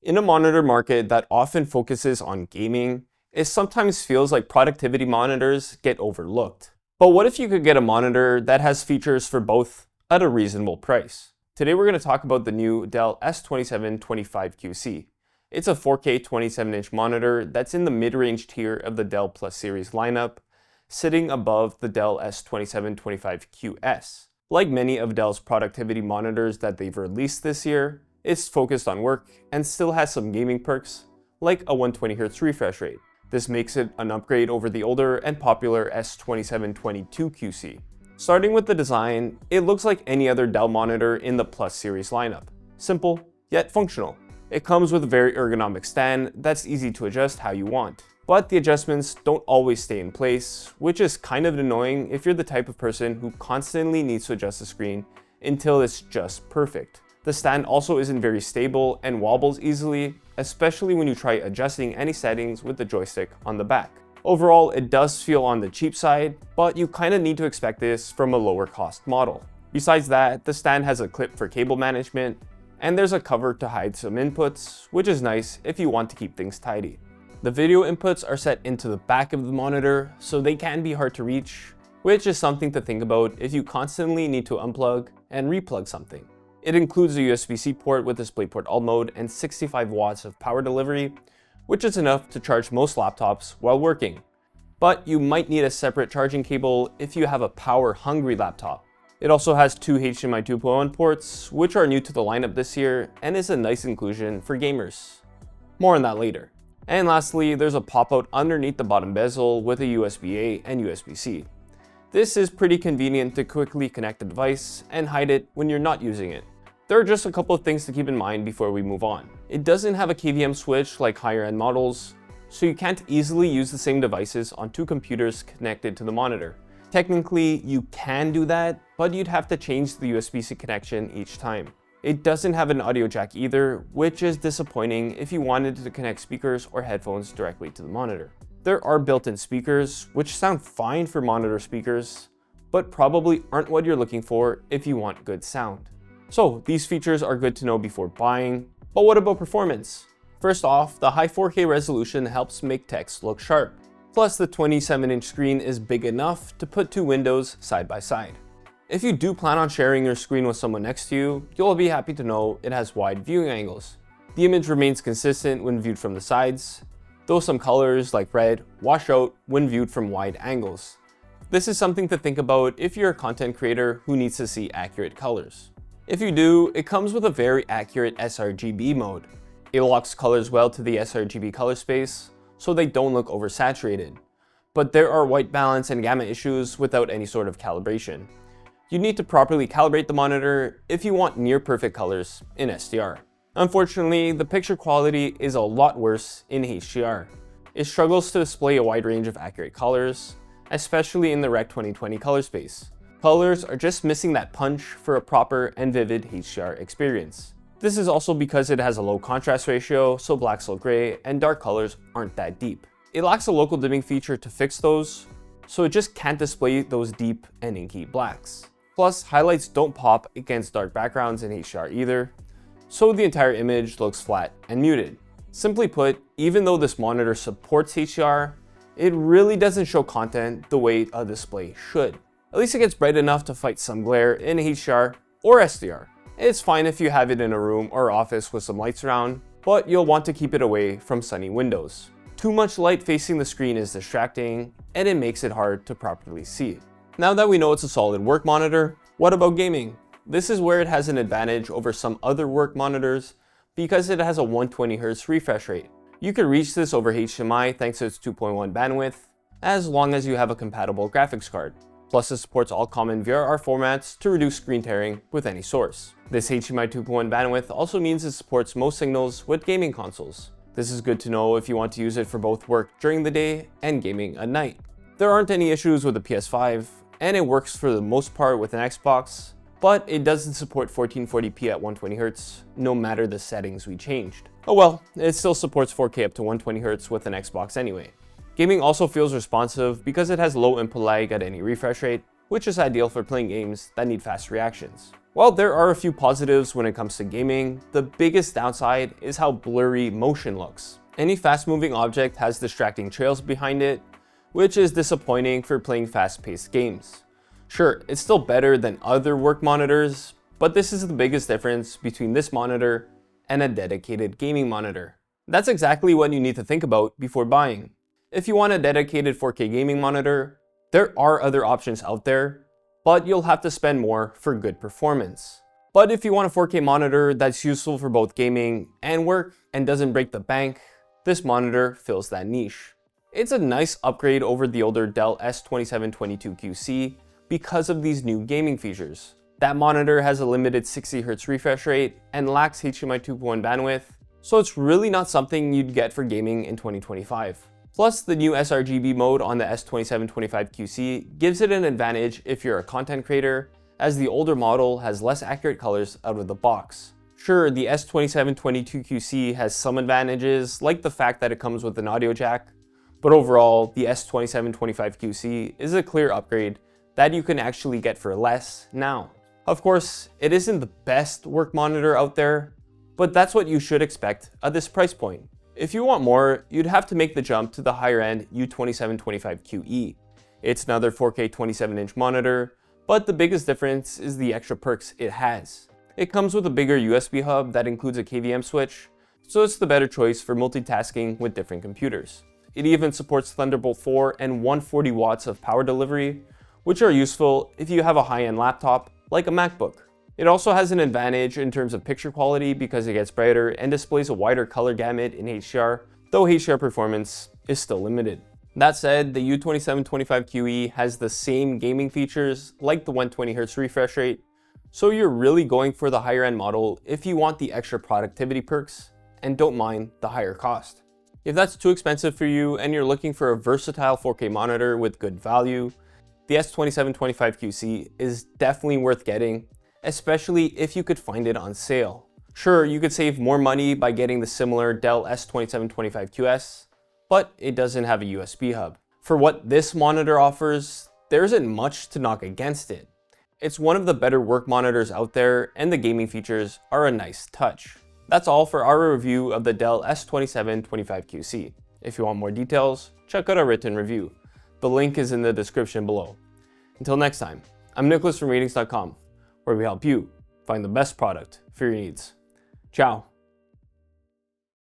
In a monitor market that often focuses on gaming, it sometimes feels like productivity monitors get overlooked. But what if you could get a monitor that has features for both at a reasonable price? Today we're going to talk about the new Dell S2725QC. It's a 4K 27-inch monitor that's in the mid-range tier of the Dell Plus Series lineup, sitting above the Dell S2725QS. Like many of Dell's productivity monitors that they've released this year, it's focused on work and still has some gaming perks, like a 120Hz refresh rate. This makes it an upgrade over the older and popular S2722QC. Starting with the design, it looks like any other Dell monitor in the Plus Series lineup. Simple, yet functional. It comes with a very ergonomic stand that's easy to adjust how you want. But the adjustments don't always stay in place, which is kind of annoying if you're the type of person who constantly needs to adjust the screen until it's just perfect. The stand also isn't very stable and wobbles easily, especially when you try adjusting any settings with the joystick on the back. Overall, it does feel on the cheap side, but you kind of need to expect this from a lower cost model. Besides that, the stand has a clip for cable management, and there's a cover to hide some inputs, which is nice if you want to keep things tidy. The video inputs are set into the back of the monitor, so they can be hard to reach, which is something to think about if you constantly need to unplug and replug something. It includes a USB-C port with DisplayPort All mode and 65 watts of power delivery, which is enough to charge most laptops while working. But you might need a separate charging cable if you have a power-hungry laptop. It also has two HDMI 2.1 ports, which are new to the lineup this year and is a nice inclusion for gamers. More on that later. And lastly, there's a pop-out underneath the bottom bezel with a USB-A and USB-C. This is pretty convenient to quickly connect the device and hide it when you're not using it. There are just a couple of things to keep in mind before we move on. It doesn't have a KVM switch like higher end models, so you can't easily use the same devices on two computers connected to the monitor. Technically, you can do that, but you'd have to change the USB-C connection each time. It doesn't have an audio jack either, which is disappointing if you wanted to connect speakers or headphones directly to the monitor. There are built-in speakers, which sound fine for monitor speakers, but probably aren't what you're looking for if you want good sound. So these features are good to know before buying, but what about performance? First off, the high 4K resolution helps make text look sharp. Plus the 27-inch screen is big enough to put two windows side by side. If you do plan on sharing your screen with someone next to you, you'll be happy to know it has wide viewing angles. The image remains consistent when viewed from the sides, though some colors like red wash out when viewed from wide angles. This is something to think about if you're a content creator who needs to see accurate colors. If you do, it comes with a very accurate sRGB mode. It locks colors well to the sRGB color space, so they don't look oversaturated. But there are white balance and gamma issues without any sort of calibration. You need to properly calibrate the monitor if you want near perfect colors in SDR. Unfortunately, the picture quality is a lot worse in HDR. It struggles to display a wide range of accurate colors, especially in the Rec 2020 color space. Colors are just missing that punch for a proper and vivid HDR experience. This is also because it has a low contrast ratio, so blacks look gray and dark colors aren't that deep. It lacks a local dimming feature to fix those, so it just can't display those deep and inky blacks. Plus, highlights don't pop against dark backgrounds in HDR either, so the entire image looks flat and muted. Simply put, even though this monitor supports HDR, it really doesn't show content the way a display should. At least it gets bright enough to fight some glare in HDR or SDR. It's fine if you have it in a room or office with some lights around, but you'll want to keep it away from sunny windows. Too much light facing the screen is distracting, and it makes it hard to properly see. Now that we know it's a solid work monitor, what about gaming? This is where it has an advantage over some other work monitors because it has a 120Hz refresh rate. You can reach this over HDMI thanks to its 2.1 bandwidth, as long as you have a compatible graphics card. Plus, it supports all common VRR formats to reduce screen tearing with any source. This HDMI 2.1 bandwidth also means it supports most signals with gaming consoles. This is good to know if you want to use it for both work during the day and gaming at night. There aren't any issues with the PS5, and it works for the most part with an Xbox, but it doesn't support 1440p at 120Hz, no matter the settings we changed. Oh well, it still supports 4K up to 120Hz with an Xbox anyway. Gaming also feels responsive because it has low input lag at any refresh rate, which is ideal for playing games that need fast reactions. While there are a few positives when it comes to gaming, the biggest downside is how blurry motion looks. Any fast-moving object has distracting trails behind it, which is disappointing for playing fast-paced games. Sure, it's still better than other work monitors, but this is the biggest difference between this monitor and a dedicated gaming monitor. That's exactly what you need to think about before buying. If you want a dedicated 4K gaming monitor, there are other options out there, but you'll have to spend more for good performance. But if you want a 4K monitor that's useful for both gaming and work and doesn't break the bank, this monitor fills that niche. It's a nice upgrade over the older Dell S2722QC because of these new gaming features. That monitor has a limited 60Hz refresh rate and lacks HDMI 2.1 bandwidth, so it's really not something you'd get for gaming in 2025. Plus, the new sRGB mode on the S2725QC gives it an advantage if you're a content creator, as the older model has less accurate colors out of the box. Sure, the S2722QC has some advantages, like the fact that it comes with an audio jack, but overall, the S2725QC is a clear upgrade that you can actually get for less now. Of course, it isn't the best work monitor out there, but that's what you should expect at this price point. If you want more, you'd have to make the jump to the higher-end U2725QE. It's another 4K 27-inch monitor, but the biggest difference is the extra perks it has. It comes with a bigger USB hub that includes a KVM switch, so it's the better choice for multitasking with different computers. It even supports Thunderbolt 4 and 140 watts of power delivery, which are useful if you have a high-end laptop like a MacBook. It also has an advantage in terms of picture quality because it gets brighter and displays a wider color gamut in HDR, though HDR performance is still limited. That said, the U2725QE has the same gaming features like the 120Hz refresh rate, so you're really going for the higher end model if you want the extra productivity perks and don't mind the higher cost. If that's too expensive for you and you're looking for a versatile 4K monitor with good value, the S2725QC is definitely worth getting, especially if you could find it on sale. Sure, you could save more money by getting the similar Dell S2725QS, but it doesn't have a USB hub. For what this monitor offers, there isn't much to knock against it. It's one of the better work monitors out there, and the gaming features are a nice touch. That's all for our review of the Dell S2725QC. If you want more details, check out our written review. The link is in the description below. Until next time, I'm Nicholas from Ratings.com, where we help you find the best product for your needs. Ciao.